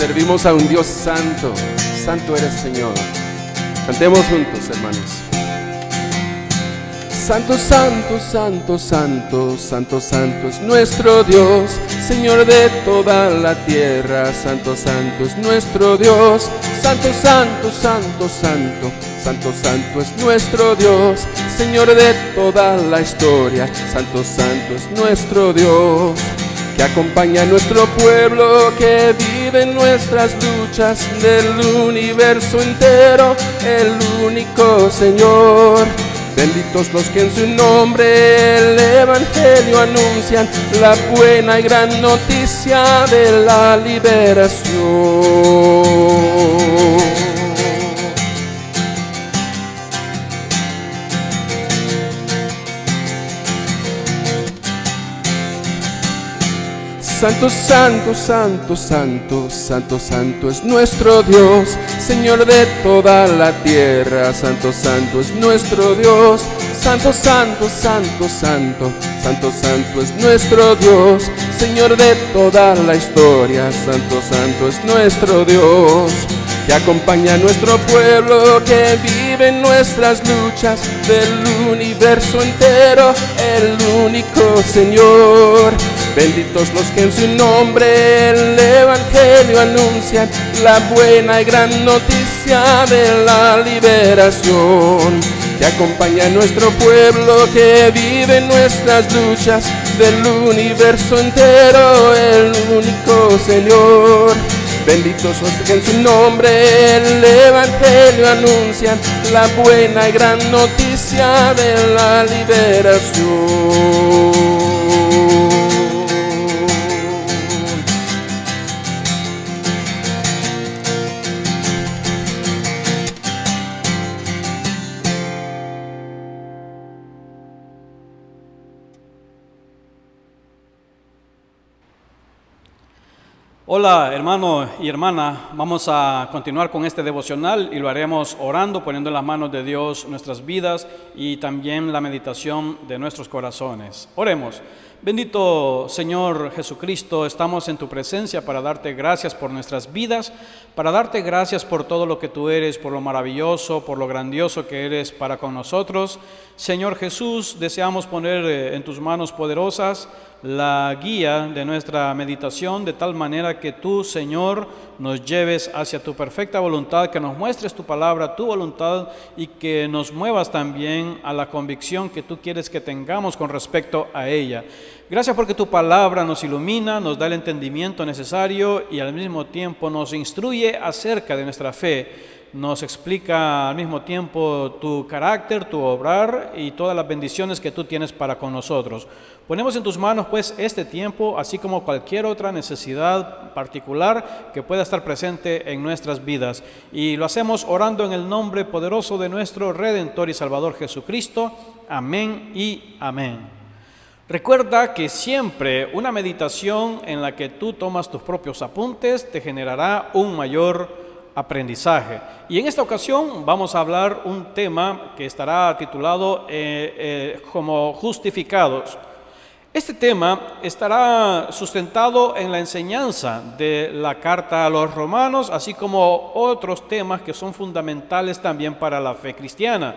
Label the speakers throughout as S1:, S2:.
S1: Servimos a un Dios santo. Santo eres, Señor. Cantemos juntos, hermanos. Santo, santo, santo, santo, santo, santo es nuestro Dios, Señor de toda la tierra. Santo, santo es nuestro Dios. Santo, santo, santo, santo, santo, santo es nuestro Dios, Señor de toda la historia. Santo, santo es nuestro Dios, que acompaña a nuestro pueblo, que vive en nuestras luchas del universo entero, el único Señor. Benditos los que en su nombre el evangelio anuncian, la buena y gran noticia de la liberación. Santo, santo, santo, santo, santo, santo es nuestro Dios, Señor de toda la tierra. Santo, santo es nuestro Dios. Santo, santo, santo, santo, santo, santo es nuestro Dios, Señor de toda la historia. Santo, santo es nuestro Dios, que acompaña a nuestro pueblo, que vive en nuestras luchas del universo entero, el único Señor. Benditos los que en su nombre el evangelio anuncian, la buena y gran noticia de la liberación, que acompaña a nuestro pueblo, que vive en nuestras luchas del universo entero, el único Señor. Benditos los que en su nombre el evangelio anuncian, la buena y gran noticia de la liberación.
S2: Hola hermano y hermana, vamos a continuar con este devocional y lo haremos orando, poniendo en las manos de Dios nuestras vidas y también la meditación de nuestros corazones. Oremos. Bendito Señor Jesucristo, estamos en tu presencia para darte gracias por nuestras vidas, para darte gracias por todo lo que tú eres, por lo maravilloso, por lo grandioso que eres para con nosotros. Señor Jesús, deseamos poner en tus manos poderosas la guía de nuestra meditación, de tal manera que tú, Señor, nos lleves hacia tu perfecta voluntad, que nos muestres tu palabra, tu voluntad, y que nos muevas también a la convicción que tú quieres que tengamos con respecto a ella. Gracias porque tu palabra nos ilumina, nos da el entendimiento necesario y al mismo tiempo nos instruye acerca de nuestra fe. Nos explica al mismo tiempo tu carácter, tu obrar y todas las bendiciones que tú tienes para con nosotros. Ponemos en tus manos pues este tiempo, así como cualquier otra necesidad particular que pueda estar presente en nuestras vidas. Y lo hacemos orando en el nombre poderoso de nuestro Redentor y Salvador Jesucristo. Amén y amén. Recuerda que siempre una meditación en la que tú tomas tus propios apuntes te generará un mayor aprendizaje. Y en esta ocasión vamos a hablar un tema que estará titulado como justificados. Este tema estará sustentado en la enseñanza de la carta a los romanos, así como otros temas que son fundamentales también para la fe cristiana.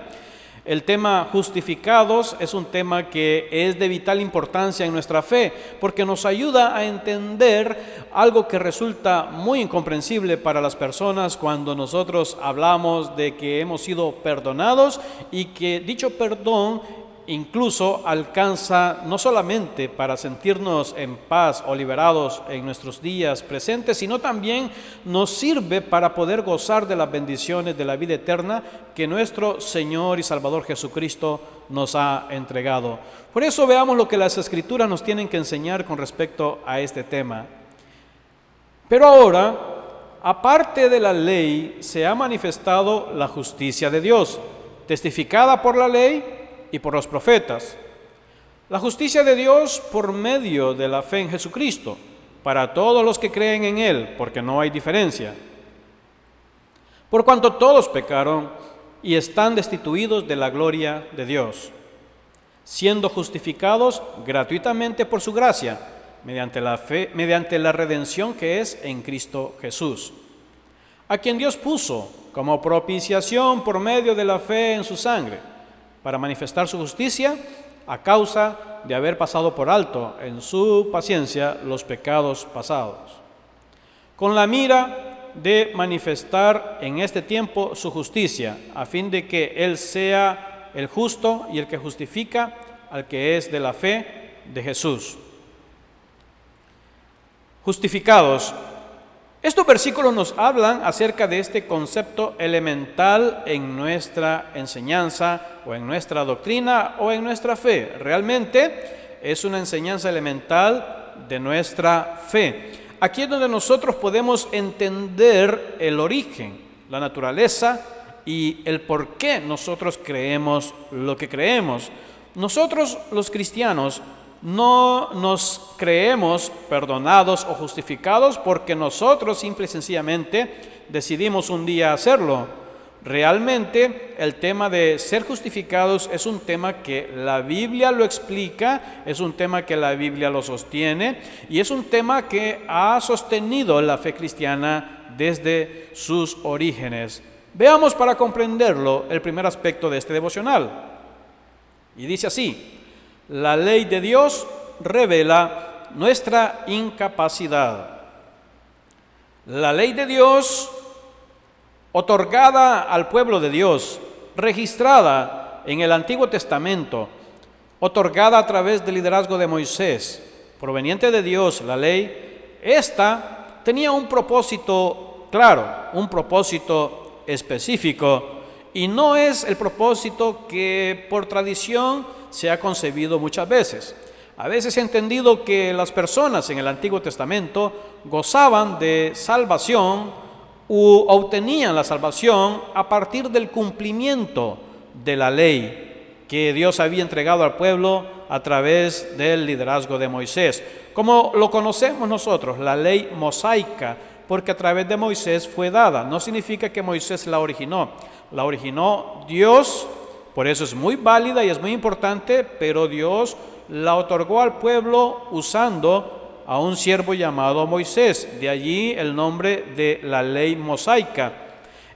S2: El tema justificados es un tema que es de vital importancia en nuestra fe, porque nos ayuda a entender algo que resulta muy incomprensible para las personas cuando nosotros hablamos de que hemos sido perdonados y que dicho perdón incluso alcanza no solamente para sentirnos en paz o liberados en nuestros días presentes, sino también nos sirve para poder gozar de las bendiciones de la vida eterna que nuestro Señor y Salvador Jesucristo nos ha entregado. Por eso veamos lo que las Escrituras nos tienen que enseñar con respecto a este tema. Pero ahora, aparte de la ley, se ha manifestado la justicia de Dios, testificada por la ley y por los profetas. La justicia de Dios por medio de la fe en Jesucristo, para todos los que creen en Él, porque no hay diferencia. Por cuanto todos pecaron y están destituidos de la gloria de Dios, siendo justificados gratuitamente por su gracia, mediante la fe, mediante la redención que es en Cristo Jesús, a quien Dios puso como propiciación por medio de la fe en su sangre, para manifestar su justicia a causa de haber pasado por alto en su paciencia los pecados pasados, con la mira de manifestar en este tiempo su justicia, a fin de que Él sea el justo y el que justifica al que es de la fe de Jesús. Justificados. Estos versículos nos hablan acerca de este concepto elemental en nuestra enseñanza o en nuestra doctrina o en nuestra fe. Realmente es una enseñanza elemental de nuestra fe. Aquí es donde nosotros podemos entender el origen, la naturaleza y el por qué nosotros creemos lo que creemos. Nosotros los cristianos no nos creemos perdonados o justificados porque nosotros simple y sencillamente decidimos un día hacerlo. Realmente el tema de ser justificados es un tema que la Biblia lo explica, es un tema que la Biblia lo sostiene y es un tema que ha sostenido la fe cristiana desde sus orígenes. Veamos para comprenderlo el primer aspecto de este devocional. Y dice así: la ley de Dios revela nuestra incapacidad. La ley de Dios, otorgada al pueblo de Dios, registrada en el Antiguo Testamento, otorgada a través del liderazgo de Moisés, proveniente de Dios, la ley, esta tenía un propósito claro, un propósito específico, y no es el propósito que por tradición se ha concebido muchas veces. A veces he entendido que las personas en el Antiguo Testamento gozaban de salvación u obtenían la salvación a partir del cumplimiento de la ley que Dios había entregado al pueblo a través del liderazgo de Moisés. Como lo conocemos nosotros, la ley mosaica, porque a través de Moisés fue dada. No significa que Moisés la originó Dios. Por eso es muy válida y es muy importante, pero Dios la otorgó al pueblo usando a un siervo llamado Moisés. De allí el nombre de la ley mosaica.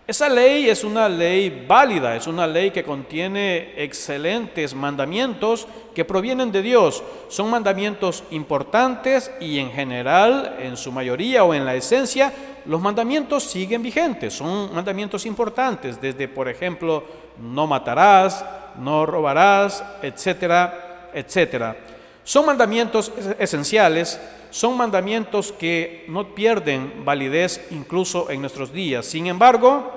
S2: Esa ley es una ley válida, es una ley que contiene excelentes mandamientos que provienen de Dios. Son mandamientos importantes y en general, en su mayoría o en la esencia, los mandamientos siguen vigentes. Son mandamientos importantes, desde, por ejemplo, no matarás, no robarás, etcétera, etcétera. Son mandamientos esenciales, son mandamientos que no pierden validez incluso en nuestros días. Sin embargo,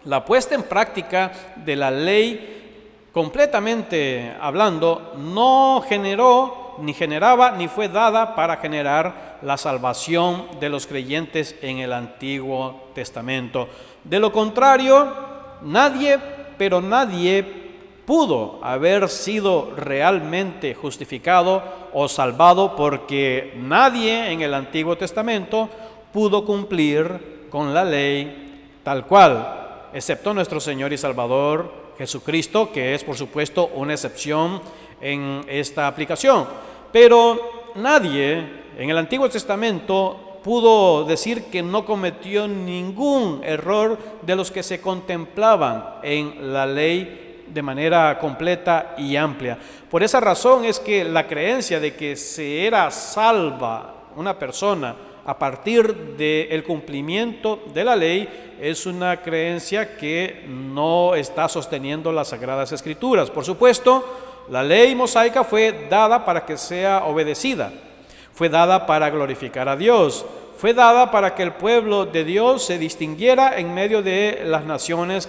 S2: la puesta en práctica de la ley, completamente hablando, no generó, ni generaba, ni fue dada para generar la salvación de los creyentes en el Antiguo Testamento. De lo contrario, nadie pudo haber sido realmente justificado o salvado, porque nadie en el Antiguo Testamento pudo cumplir con la ley tal cual, excepto nuestro Señor y Salvador Jesucristo, que es por supuesto una excepción en esta aplicación. Pero nadie en el Antiguo Testamento pudo decir que no cometió ningún error de los que se contemplaban en la ley de manera completa y amplia. Por esa razón es que la creencia de que se era salva una persona a partir del cumplimiento de la ley es una creencia que no está sosteniendo las Sagradas Escrituras. Por supuesto, la ley mosaica fue dada para que sea obedecida, fue dada para glorificar a Dios, fue dada para que el pueblo de Dios se distinguiera en medio de las naciones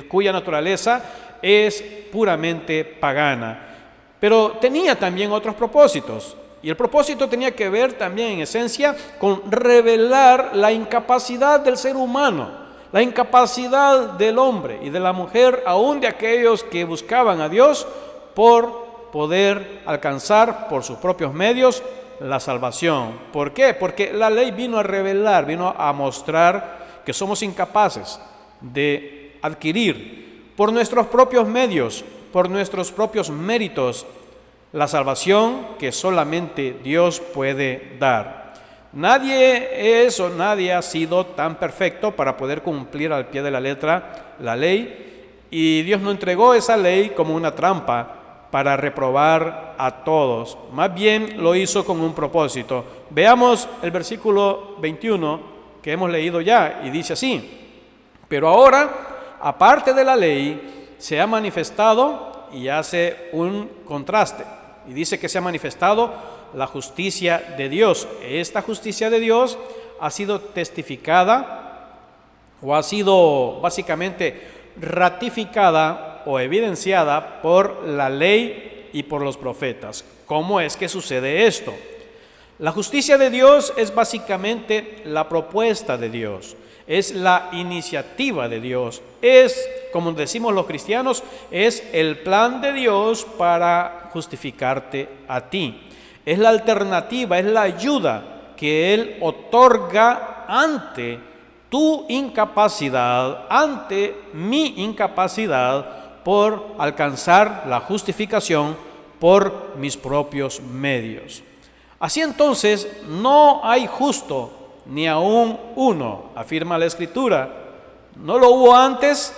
S2: cuya naturaleza es puramente pagana. Pero tenía también otros propósitos, y el propósito tenía que ver también en esencia con revelar la incapacidad del ser humano, la incapacidad del hombre y de la mujer, aún de aquellos que buscaban a Dios, por poder alcanzar por sus propios medios la salvación. ¿Por qué? Porque la ley vino a revelar, vino a mostrar que somos incapaces de adquirir por nuestros propios medios, por nuestros propios méritos, la salvación que solamente Dios puede dar. Nadie es o nadie ha sido tan perfecto para poder cumplir al pie de la letra la ley, y Dios no entregó esa ley como una trampa para reprobar a todos. Más bien lo hizo con un propósito. Veamos el versículo 21 que hemos leído ya, y dice así: pero ahora, aparte de la ley, se ha manifestado, y hace un contraste, y dice que se ha manifestado la justicia de Dios. Esta justicia de Dios ha sido testificada, o ha sido básicamente ratificada o evidenciada por la ley y por los profetas. ¿Cómo es que sucede esto? La justicia de Dios es básicamente la propuesta de Dios, es la iniciativa de Dios, es, como decimos los cristianos, es el plan de Dios para justificarte a ti. Es la alternativa, es la ayuda que Él otorga ante tu incapacidad, ante mi incapacidad por alcanzar la justificación por mis propios medios. Así entonces, no hay justo ni aún uno, afirma la Escritura. No lo hubo antes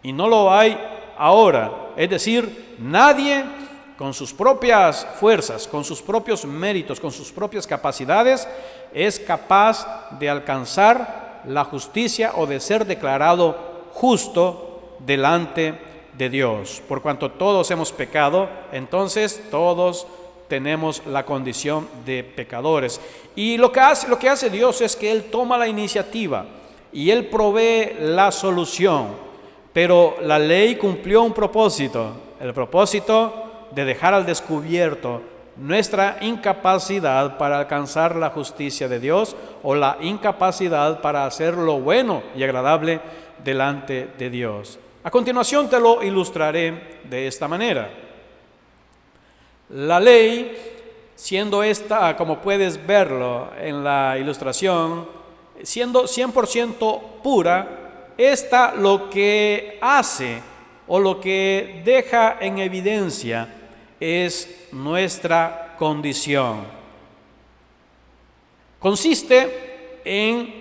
S2: y no lo hay ahora. Es decir, nadie con sus propias fuerzas, con sus propios méritos, con sus propias capacidades, es capaz de alcanzar la justicia o de ser declarado justo delante de Dios. Por cuanto todos hemos pecado, entonces todos tenemos la condición de pecadores. Y lo que hace Dios es que Él toma la iniciativa y Él provee la solución. Pero la ley cumplió un propósito, el propósito de dejar al descubierto nuestra incapacidad para alcanzar la justicia de Dios, o la incapacidad para hacer lo bueno y agradable delante de Dios. A continuación te lo ilustraré de esta manera. La ley, siendo esta, como puedes verlo en la ilustración, siendo 100% pura, esta lo que hace o lo que deja en evidencia es nuestra condición. Consiste en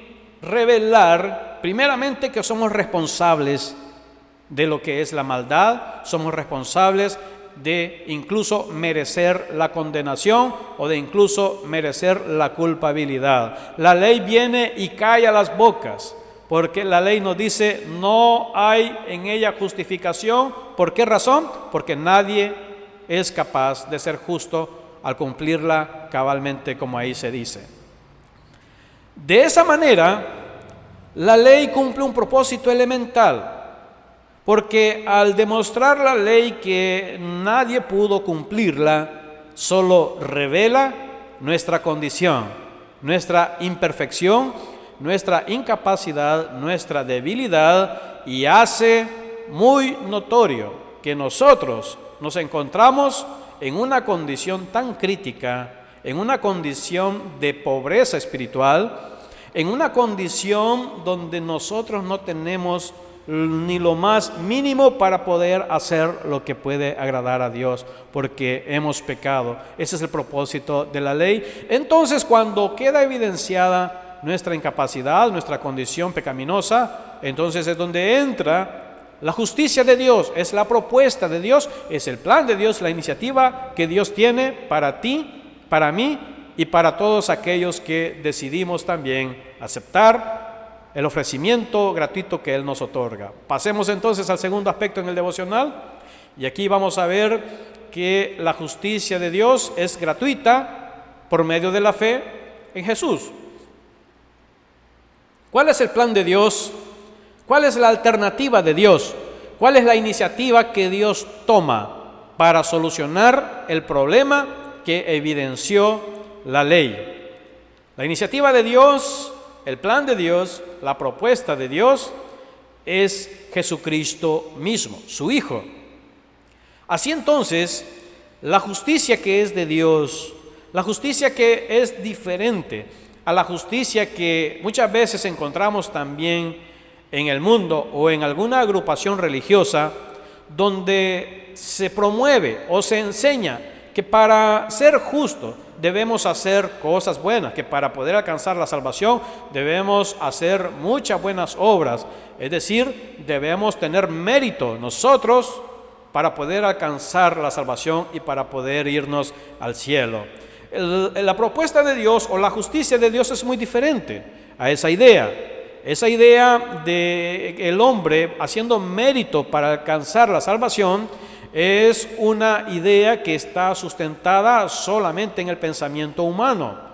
S2: revelar primeramente que somos responsables de lo que es la maldad, somos responsables de incluso merecer la condenación o de incluso merecer la culpabilidad. La ley viene y calla las bocas, porque la ley nos dice no hay en ella justificación. ¿Por qué razón? Porque nadie es capaz de ser justo al cumplirla cabalmente, como ahí se dice. De esa manera, la ley cumple un propósito elemental, porque al demostrar la ley que nadie pudo cumplirla, solo revela nuestra condición, nuestra imperfección, nuestra incapacidad, nuestra debilidad, y hace muy notorio que nosotros nos encontramos en una condición tan crítica, en una condición de pobreza espiritual, en una condición donde nosotros no tenemos ni lo más mínimo para poder hacer lo que puede agradar a Dios, porque hemos pecado. Ese es el propósito de la ley. Entonces, cuando queda evidenciada nuestra incapacidad, nuestra condición pecaminosa, entonces es donde entra la justicia de Dios, es la propuesta de Dios, es el plan de Dios, la iniciativa que Dios tiene para ti, para mí y para todos aquellos que decidimos también aceptar el ofrecimiento gratuito que Él nos otorga. Pasemos entonces al segundo aspecto en el devocional, y aquí vamos a ver que la justicia de Dios es gratuita por medio de la fe en Jesús. ¿Cuál es el plan de Dios? ¿Cuál es la alternativa de Dios? ¿Cuál es la iniciativa que Dios toma para solucionar el problema que evidenció la ley? La iniciativa de Dios, el plan de Dios, la propuesta de Dios es Jesucristo mismo, su Hijo. Así entonces, la justicia que es de Dios, la justicia que es diferente a la justicia que muchas veces encontramos también en el mundo o en alguna agrupación religiosa, donde se promueve o se enseña que para ser justos debemos hacer cosas buenas, que para poder alcanzar la salvación debemos hacer muchas buenas obras. Es decir, debemos tener mérito nosotros para poder alcanzar la salvación y para poder irnos al cielo. La propuesta de Dios o la justicia de Dios es muy diferente a esa idea. Esa idea de el hombre haciendo mérito para alcanzar la salvación es una idea que está sustentada solamente en el pensamiento humano.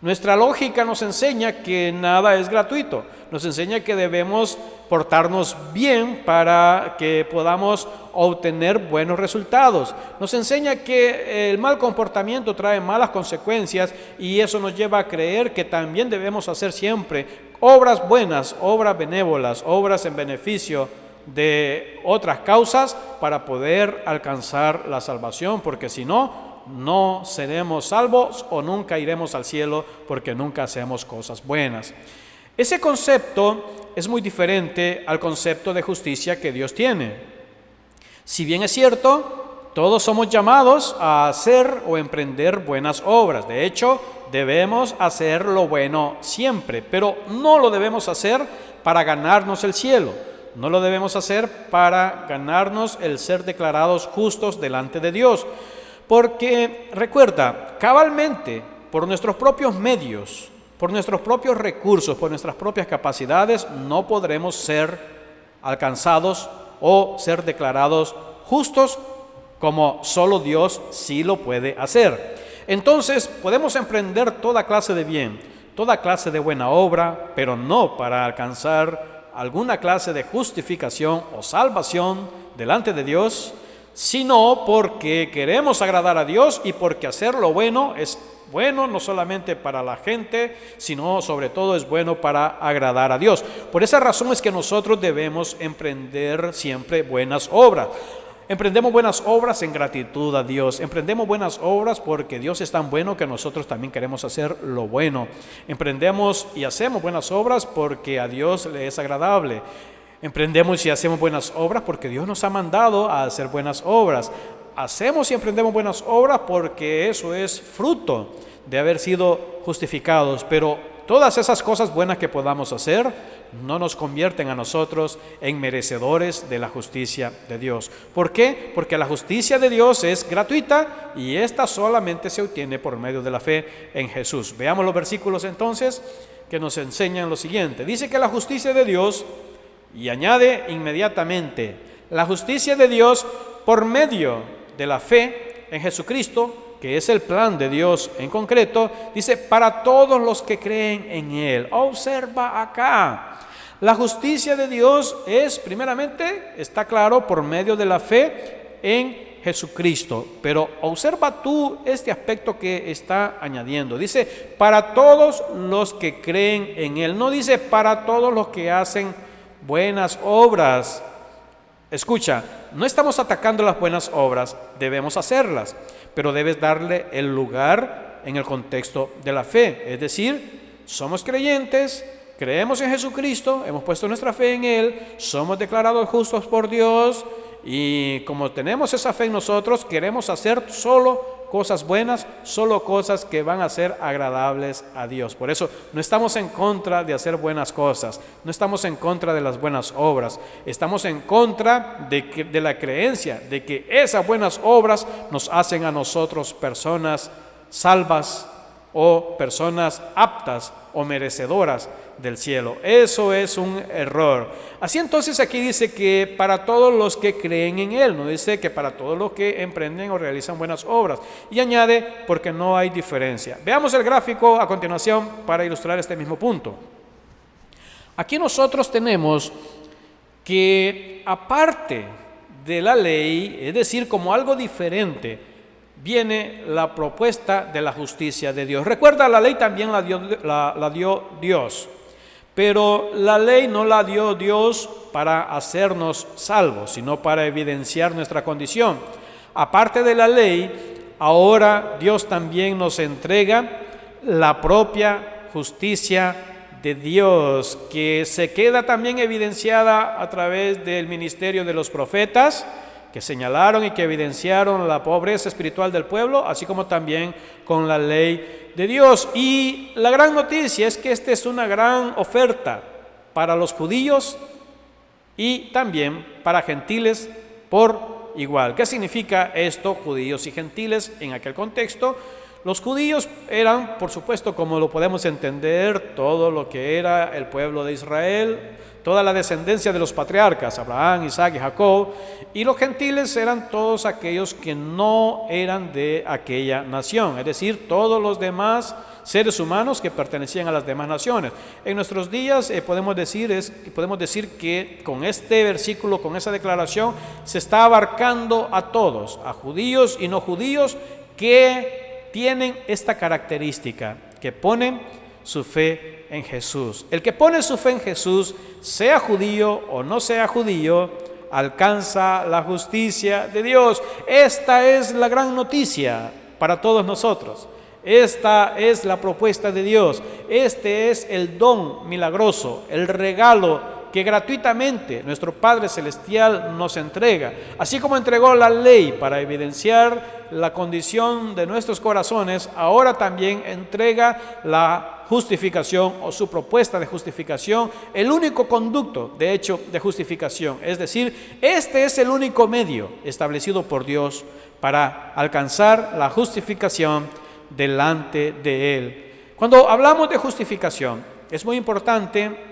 S2: Nuestra lógica nos enseña que nada es gratuito, nos enseña que debemos portarnos bien para que podamos obtener buenos resultados, nos enseña que el mal comportamiento trae malas consecuencias y eso nos lleva a creer que también debemos hacer siempre obras buenas, obras benévolas, obras en beneficio de otras causas para poder alcanzar la salvación, porque si no, no seremos salvos o nunca iremos al cielo porque nunca hacemos cosas buenas. Ese concepto es muy diferente al concepto de justicia que Dios tiene. Si bien es cierto, todos somos llamados a hacer o emprender buenas obras. De hecho, debemos hacer lo bueno siempre, pero no lo debemos hacer para ganarnos el cielo. No lo debemos hacer para ganarnos el ser declarados justos delante de Dios. Porque recuerda, cabalmente, por nuestros propios medios, por nuestros propios recursos, por nuestras propias capacidades, no podremos ser alcanzados o ser declarados justos como solo Dios sí lo puede hacer. Entonces, podemos emprender toda clase de bien, toda clase de buena obra, pero no para alcanzar alguna clase de justificación o salvación delante de Dios, sino porque queremos agradar a Dios y porque hacer lo bueno es bueno no solamente para la gente, sino sobre todo es bueno para agradar a Dios. Por esa razón es que nosotros debemos emprender siempre buenas obras. Emprendemos buenas obras en gratitud a Dios. Emprendemos buenas obras porque Dios es tan bueno que nosotros también queremos hacer lo bueno. Emprendemos y hacemos buenas obras porque a Dios le es agradable. Emprendemos y hacemos buenas obras porque Dios nos ha mandado a hacer buenas obras. Hacemos y emprendemos buenas obras porque eso es fruto de haber sido justificados. Pero todas esas cosas buenas que podamos hacer no nos convierten a nosotros en merecedores de la justicia de Dios. ¿Por qué? Porque la justicia de Dios es gratuita y esta solamente se obtiene por medio de la fe en Jesús. Veamos los versículos entonces que nos enseñan lo siguiente. Dice que la justicia de Dios, y añade inmediatamente, la justicia de Dios por medio de la fe en Jesucristo, que es el plan de Dios en concreto, dice, para todos los que creen en Él. Observa acá, la justicia de Dios es, primeramente, está claro, por medio de la fe en Jesucristo. Pero observa tú este aspecto que está añadiendo. Dice, para todos los que creen en Él. No dice, para todos los que hacen buenas obras. Escucha, no estamos atacando las buenas obras, debemos hacerlas, pero debes darle el lugar en el contexto de la fe. Es decir, somos creyentes, creemos en Jesucristo, hemos puesto nuestra fe en Él, somos declarados justos por Dios y como tenemos esa fe en nosotros, queremos hacer solo cosas buenas, solo cosas que van a ser agradables a Dios. Por eso no estamos en contra de hacer buenas cosas, no estamos en contra de las buenas obras, estamos en contra de la creencia de que esas buenas obras nos hacen a nosotros personas salvas o personas aptas o merecedoras del cielo. Eso es un error. Así entonces aquí dice que para todos los que creen en Él, no dice que para todos los que emprenden o realizan buenas obras. Y añade, porque no hay diferencia. Veamos el gráfico a continuación para ilustrar este mismo punto. Aquí nosotros tenemos que aparte de la ley, es decir, como algo diferente, viene la propuesta de la justicia de Dios. Recuerda, la ley también la dio Dios, pero la ley no la dio Dios para hacernos salvos, sino para evidenciar nuestra condición. Aparte de la ley, ahora Dios también nos entrega la propia justicia de Dios, que se queda también evidenciada a través del ministerio de los profetas, que señalaron y que evidenciaron la pobreza espiritual del pueblo, así como también con la ley de Dios. Y la gran noticia es que esta es una gran oferta para los judíos y también para gentiles por igual. ¿Qué significa esto, judíos y gentiles, en aquel contexto? Los judíos eran, por supuesto, como lo podemos entender, todo lo que era el pueblo de Israel, toda la descendencia de los patriarcas, Abraham, Isaac y Jacob, y los gentiles eran todos aquellos que no eran de aquella nación, es decir, todos los demás seres humanos que pertenecían a las demás naciones. En nuestros días podemos decir que con este versículo, con esa declaración, se está abarcando a todos, a judíos y no judíos, que tienen esta característica, que ponen su fe en Jesús. El que pone su fe en Jesús, sea judío o no sea judío, alcanza la justicia de Dios. Esta es la gran noticia para todos nosotros. Esta es la propuesta de Dios. Este es el don milagroso, el regalo que gratuitamente nuestro Padre Celestial nos entrega. Así como entregó la ley para evidenciar la condición de nuestros corazones, ahora también entrega la justificación o su propuesta de justificación, el único conducto, de hecho, de justificación. Es decir, este es el único medio establecido por Dios para alcanzar la justificación delante de Él. Cuando hablamos de justificación, es muy importante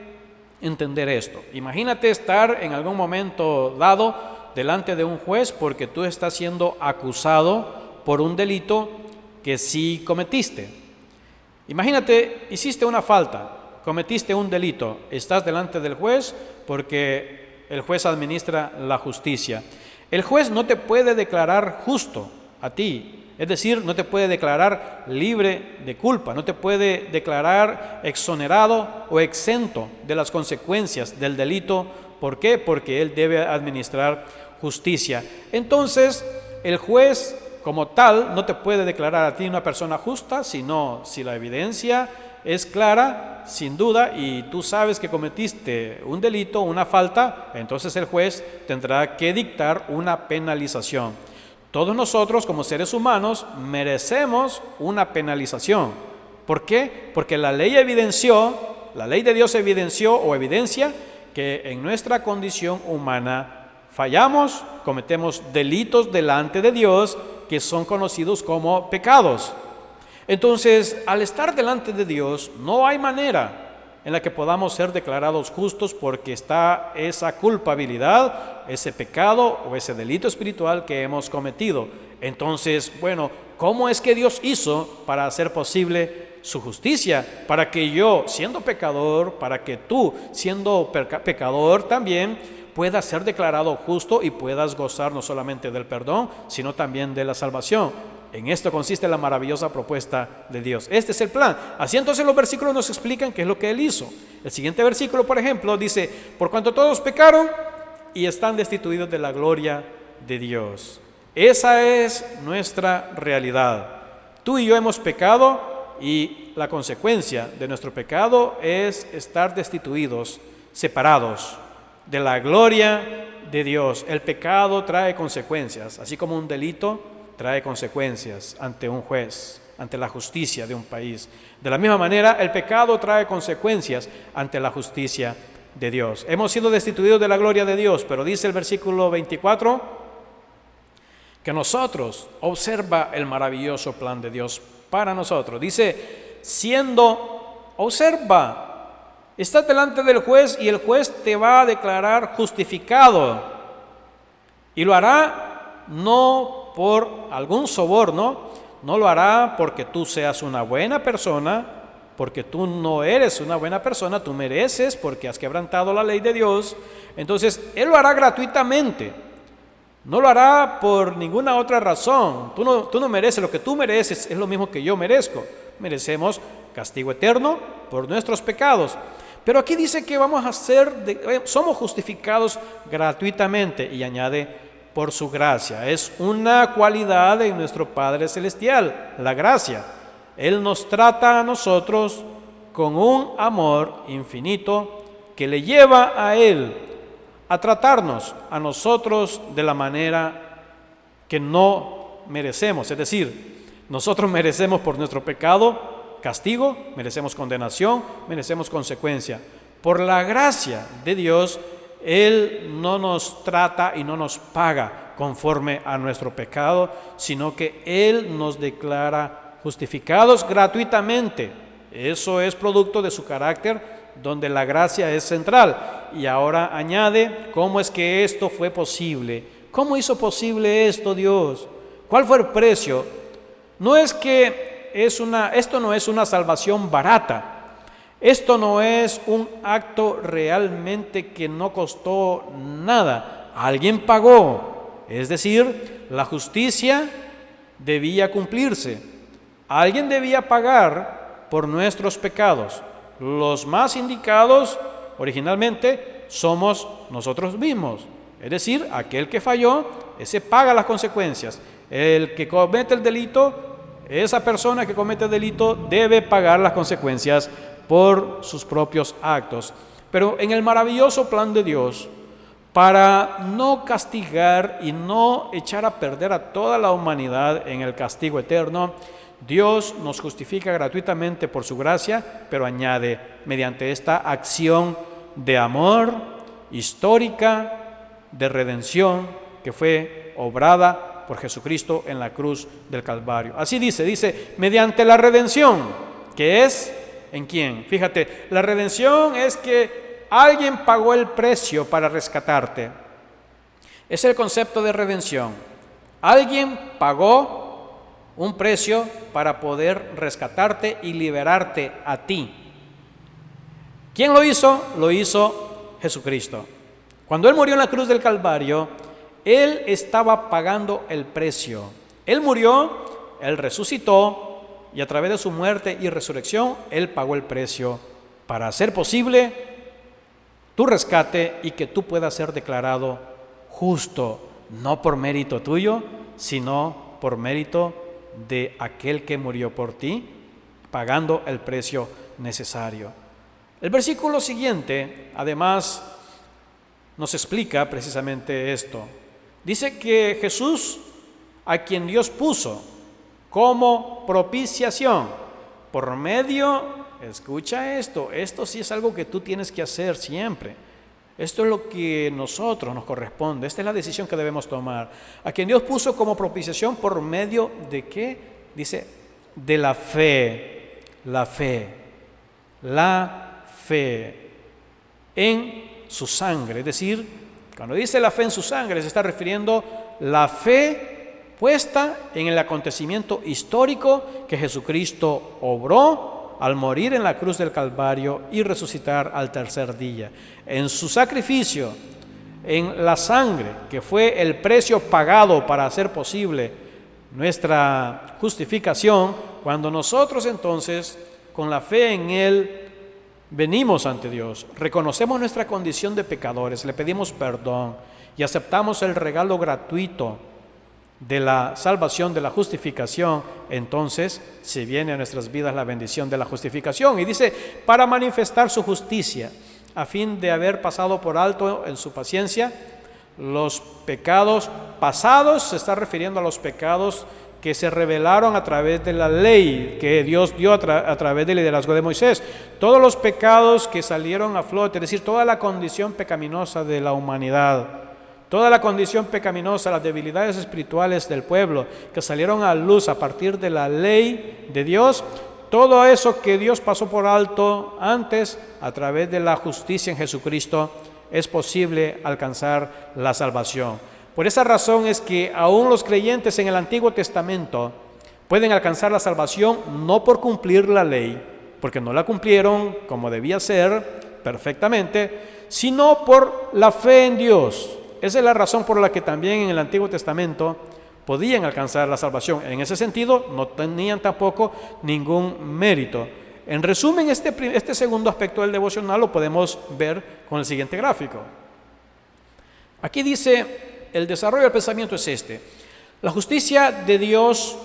S2: entender esto. Imagínate estar en algún momento dado delante de un juez porque tú estás siendo acusado por un delito que sí cometiste. Imagínate, hiciste una falta, cometiste un delito, estás delante del juez porque el juez administra la justicia. El juez no te puede declarar justo a ti, es decir, no te puede declarar libre de culpa, no te puede declarar exonerado o exento de las consecuencias del delito. ¿Por qué? Porque él debe administrar justicia. Entonces, el juez como tal no te puede declarar a ti una persona justa, sino si la evidencia es clara, sin duda, y tú sabes que cometiste un delito, una falta, entonces el juez tendrá que dictar una penalización. Todos nosotros como seres humanos merecemos una penalización. ¿Por qué? Porque la ley de Dios evidenció o evidencia que en nuestra condición humana fallamos, cometemos delitos delante de Dios que son conocidos como pecados. Entonces, al estar delante de Dios, no hay manera en la que podamos ser declarados justos porque está esa culpabilidad, ese pecado o ese delito espiritual que hemos cometido. Entonces, bueno, ¿cómo es que Dios hizo para hacer posible su justicia? Para que yo, siendo pecador, para que tú, siendo pecador también, puedas ser declarado justo y puedas gozar no solamente del perdón, sino también de la salvación. En esto consiste la maravillosa propuesta de Dios. Este es el plan. Así entonces los versículos nos explican qué es lo que Él hizo. El siguiente versículo, por ejemplo, dice: por cuanto todos pecaron y están destituidos de la gloria de Dios. Esa es nuestra realidad. Tú y yo hemos pecado y la consecuencia de nuestro pecado es estar destituidos, separados de la gloria de Dios. El pecado trae consecuencias, así como un delito trae consecuencias ante un juez, ante la justicia de un país. De la misma manera, el pecado trae consecuencias ante la justicia de Dios. Hemos sido destituidos de la gloria de Dios, pero dice el versículo 24 que nosotros, observa el maravilloso plan de Dios para nosotros. Dice, estás delante del juez y el juez te va a declarar justificado y lo hará no por algún soborno, no lo hará porque tú seas una buena persona, porque tú no eres una buena persona, tú mereces porque has quebrantado la ley de Dios. Entonces, Él lo hará gratuitamente, no lo hará por ninguna otra razón. Tú no mereces, lo que tú mereces es lo mismo que yo merezco. Merecemos castigo eterno por nuestros pecados. Pero aquí dice que somos justificados gratuitamente y añade por su gracia. Es una cualidad de nuestro Padre Celestial, la gracia. Él nos trata a nosotros con un amor infinito que le lleva a Él a tratarnos a nosotros de la manera que no merecemos. Es decir, nosotros merecemos por nuestro pecado castigo, merecemos condenación, merecemos consecuencia. Por la gracia de Dios, Él no nos trata y no nos paga conforme a nuestro pecado, sino que Él nos declara justificados gratuitamente. Eso es producto de su carácter, donde la gracia es central. Y ahora añade, ¿cómo es que esto fue posible? ¿Cómo hizo posible esto Dios? ¿Cuál fue el precio? No es que esto no es una salvación barata. Esto no es un acto realmente que no costó nada. Alguien pagó. Es decir, la justicia debía cumplirse. Alguien debía pagar por nuestros pecados. Los más indicados originalmente somos nosotros mismos. Es decir, aquel que falló, ese paga las consecuencias. El que comete el delito, esa persona que comete el delito debe pagar las consecuencias por sus propios actos. Pero en el maravilloso plan de Dios, para no castigar y no echar a perder a toda la humanidad en el castigo eterno, Dios nos justifica gratuitamente por su gracia, pero añade, mediante esta acción de amor histórica, de redención, que fue obrada por Jesucristo en la cruz del Calvario. Así dice, mediante la redención, que es, ¿en quién? Fíjate, la redención es que alguien pagó el precio para rescatarte. Es el concepto de redención. Alguien pagó un precio para poder rescatarte y liberarte a ti. ¿Quién lo hizo? Lo hizo Jesucristo. Cuando Él murió en la cruz del Calvario, Él estaba pagando el precio. Él murió, Él resucitó y a través de su muerte y resurrección, Él pagó el precio para hacer posible tu rescate y que tú puedas ser declarado justo, no por mérito tuyo, sino por mérito de aquel que murió por ti, pagando el precio necesario. El versículo siguiente, además, nos explica precisamente esto. Dice que Jesús, a quien Dios puso como propiciación, por medio, escucha esto sí es algo que tú tienes que hacer siempre. Esto es lo que nosotros nos corresponde, esta es la decisión que debemos tomar. A quien Dios puso como propiciación por medio de ¿qué? Dice, de la fe en su sangre. Es decir, cuando dice la fe en su sangre, se está refiriendo la fe puesta en el acontecimiento histórico que Jesucristo obró al morir en la cruz del Calvario y resucitar al tercer día. En su sacrificio, en la sangre, que fue el precio pagado para hacer posible nuestra justificación, cuando nosotros entonces, con la fe en Él, venimos ante Dios, reconocemos nuestra condición de pecadores, le pedimos perdón y aceptamos el regalo gratuito de la salvación, de la justificación, entonces se viene a nuestras vidas la bendición de la justificación. Y dice, para manifestar su justicia, a fin de haber pasado por alto en su paciencia los pecados pasados. Se está refiriendo a los pecados que se revelaron a través de la ley que Dios dio a través del liderazgo de Moisés. Todos los pecados que salieron a flote, es decir, toda la condición pecaminosa de la humanidad, toda la condición pecaminosa, las debilidades espirituales del pueblo que salieron a luz a partir de la ley de Dios, todo eso que Dios pasó por alto antes, a través de la justicia en Jesucristo, es posible alcanzar la salvación. Por esa razón es que aún los creyentes en el Antiguo Testamento pueden alcanzar la salvación no por cumplir la ley, porque no la cumplieron como debía ser perfectamente, sino por la fe en Dios. Esa es la razón por la que también en el Antiguo Testamento podían alcanzar la salvación. En ese sentido, no tenían tampoco ningún mérito. En resumen, este segundo aspecto del devocional lo podemos ver con el siguiente gráfico. Aquí dice, el desarrollo del pensamiento es este. La justicia de Dios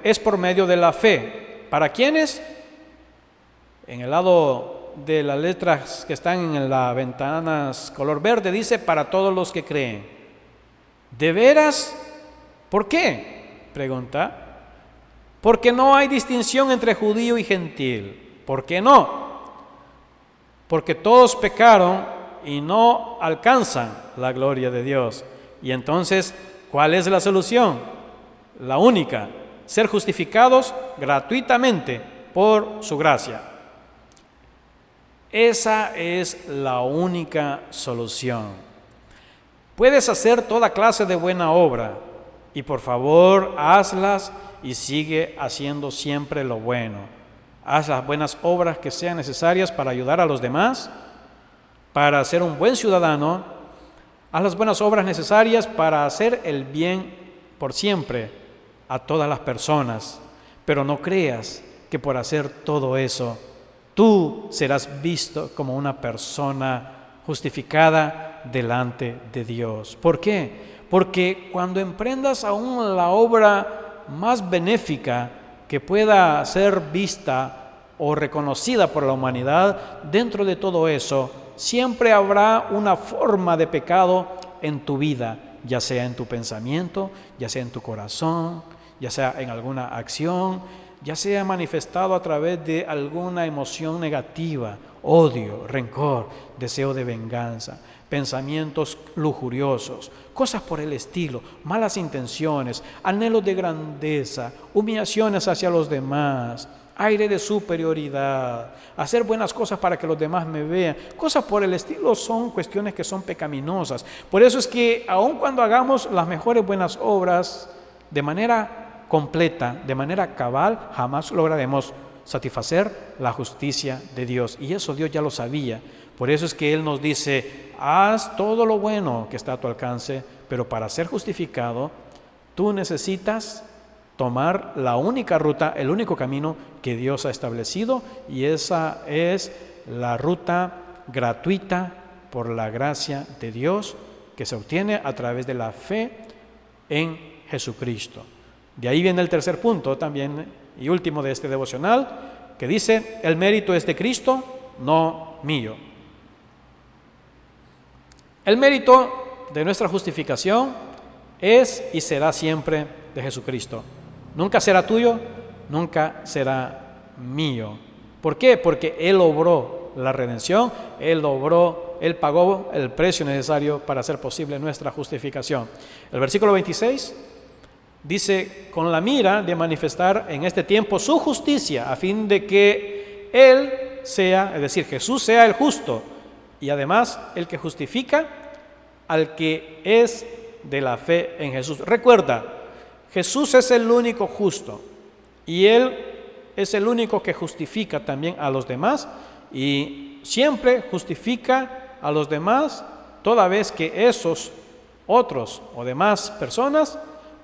S2: es por medio de la fe. ¿Para quiénes? En el lado de las letras que están en las ventanas color verde dice para todos los que creen. ¿De veras? ¿Por qué? Pregunta. Porque no hay distinción entre judío y gentil. ¿Por qué no? Porque todos pecaron y no alcanzan la gloria de Dios. Y entonces, ¿cuál es la solución? La única, ser justificados gratuitamente por su gracia. Esa es la única solución. Puedes hacer toda clase de buena obra y por favor hazlas y sigue haciendo siempre lo bueno. Haz las buenas obras que sean necesarias para ayudar a los demás, para ser un buen ciudadano. Haz las buenas obras necesarias para hacer el bien por siempre a todas las personas. Pero no creas que por hacer todo eso, tú serás visto como una persona justificada delante de Dios. ¿Por qué? Porque cuando emprendas aún la obra más benéfica que pueda ser vista o reconocida por la humanidad, dentro de todo eso siempre habrá una forma de pecado en tu vida, ya sea en tu pensamiento, ya sea en tu corazón, ya sea en alguna acción, ya sea manifestado a través de alguna emoción negativa, odio, rencor, deseo de venganza, pensamientos lujuriosos, cosas por el estilo, malas intenciones, anhelos de grandeza, humillaciones hacia los demás, aire de superioridad, hacer buenas cosas para que los demás me vean, cosas por el estilo son cuestiones que son pecaminosas. Por eso es que aun cuando hagamos las mejores buenas obras de manera completa, de manera cabal, jamás lograremos satisfacer la justicia de Dios. Y eso Dios ya lo sabía. Por eso es que Él nos dice, haz todo lo bueno que está a tu alcance, pero para ser justificado, tú necesitas tomar la única ruta, el único camino que Dios ha establecido, y esa es la ruta gratuita por la gracia de Dios que se obtiene a través de la fe en Jesucristo. De ahí viene el tercer punto también y último de este devocional, que dice, el mérito es de Cristo, no mío. El mérito de nuestra justificación es y será siempre de Jesucristo. Nunca será tuyo, nunca será mío. ¿Por qué? Porque Él obró la redención, Él pagó el precio necesario para hacer posible nuestra justificación. El versículo 26 dice, con la mira de manifestar en este tiempo su justicia, a fin de que Él sea, es decir, Jesús sea el justo, y además el que justifica al que es de la fe en Jesús. Recuerda, Jesús es el único justo y Él es el único que justifica también a los demás, y siempre justifica a los demás toda vez que esos otros o demás personas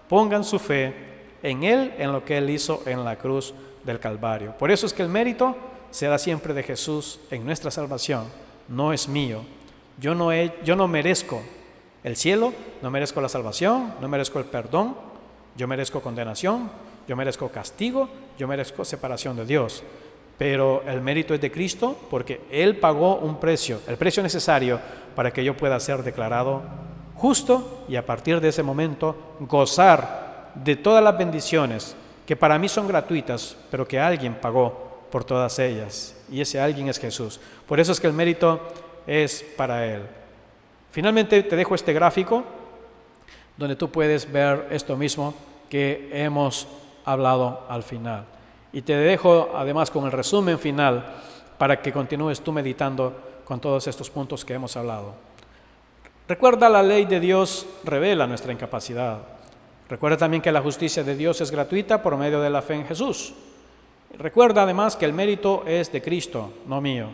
S2: pongan su fe en Él, en lo que Él hizo en la cruz del Calvario. Por eso es que el mérito será siempre de Jesús en nuestra salvación, no es mío. Yo no merezco el cielo, no merezco la salvación, no merezco el perdón, yo merezco condenación, yo merezco castigo, yo merezco separación de Dios. Pero el mérito es de Cristo porque Él pagó un precio, el precio necesario para que yo pueda ser declarado justo y a partir de ese momento gozar de todas las bendiciones que para mí son gratuitas, pero que alguien pagó por todas ellas, y ese alguien es Jesús. Por eso es que el mérito es para Él. Finalmente te dejo este gráfico donde tú puedes ver esto mismo que hemos hablado al final. Y te dejo además con el resumen final para que continúes tú meditando con todos estos puntos que hemos hablado. Recuerda, la ley de Dios revela nuestra incapacidad. Recuerda también que la justicia de Dios es gratuita por medio de la fe en Jesús. Recuerda además que el mérito es de Cristo, no mío.